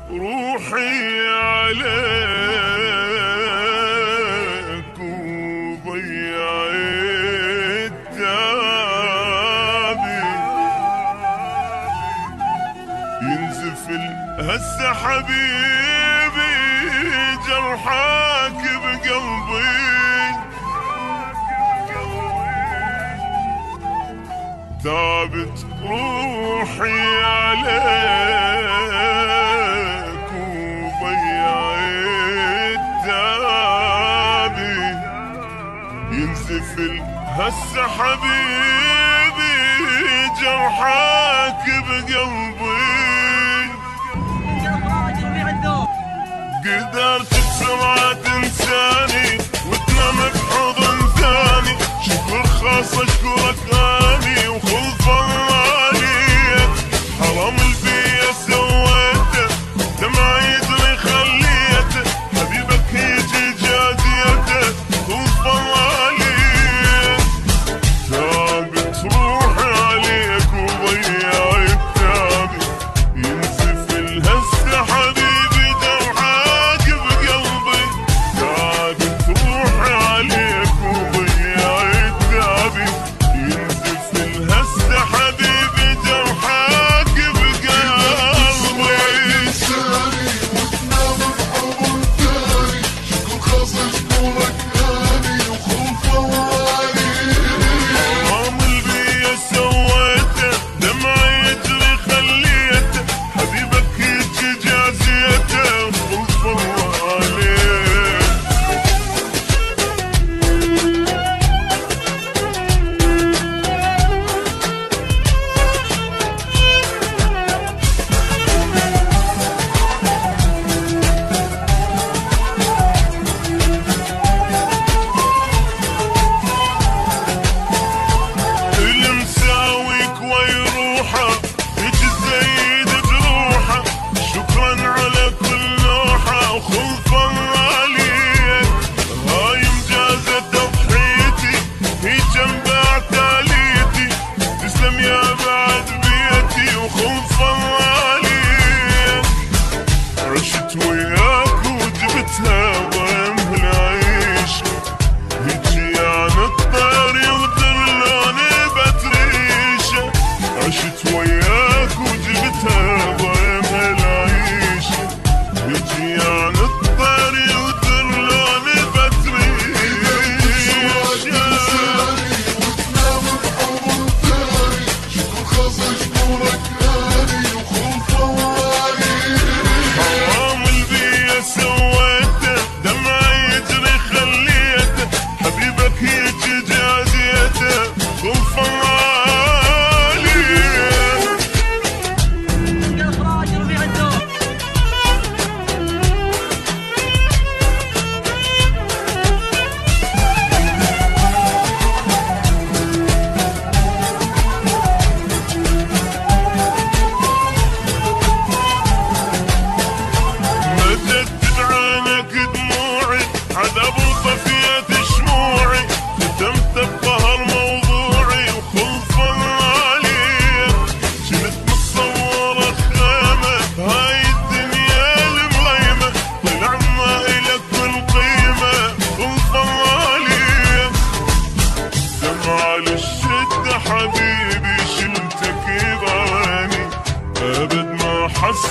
روحي عليك وضيعت تعبي، ينزف هسه حبيبي جرحك بقلبي، ثابت روحي عليك وضيعت تعبي، ينزف هسه حبيبي جرحك بقلبي، قدرت بسرعة تنساني وتنام بحضن ثاني، شكر خاص اشكرك اني وخلف الله عليك، حرام البيا سويته دمعي يجري خليته، حبيبك يجي جازيته خلف الله عليك، ثابت روحي عليك وضيعت تعبي، ينزف الهسه حبيبي جرحك بقلبي، ثابت روحي عليك وضيعت تعبي، ينزف الهسه حبيبي جرحك بقلبي، لساني وتنام بحضن ثاني، شكر خاص اشكرك اني وخلف الله عليك، حرام البيا سويته دمعي يجري خليته، حبيبك يجي جازيته خلف الله عليك. المساويك ويروحه يجي زيد جروحه، شكرا على كل نوحه وخلف الله عليك، هاي مجازة تضحيتي هي جنب اعتاليتي، تسلم يا بعد بيتي وخلف الله عليك، عشت وياك وجبتها ضيم العيش، هيجي عن الطير يغدر لوني بتريشه، عشت وياك وجبتها ضيم العيش، هيجي عن الطير يغدر لوني بتريشه، لساني وتنام بحضن ثاني، شكر خاص اشكرك اني وخلف الله عليك، حرام البيا سويته دمعي يجري خليته، حبيبك يجي جازيته خلف الله عليك. مددت بعينك دموعي عذاب وطفيت شموعي، ختمت بقهر موضوعي وخلف الله عليك، كنت متصورة خيمة هاي الدنيا المغيمة، طلع ما إلك كل قيمة خلف الله عليك، دمعة للشدة حبيبي شلتك بعيني، أبد ما حس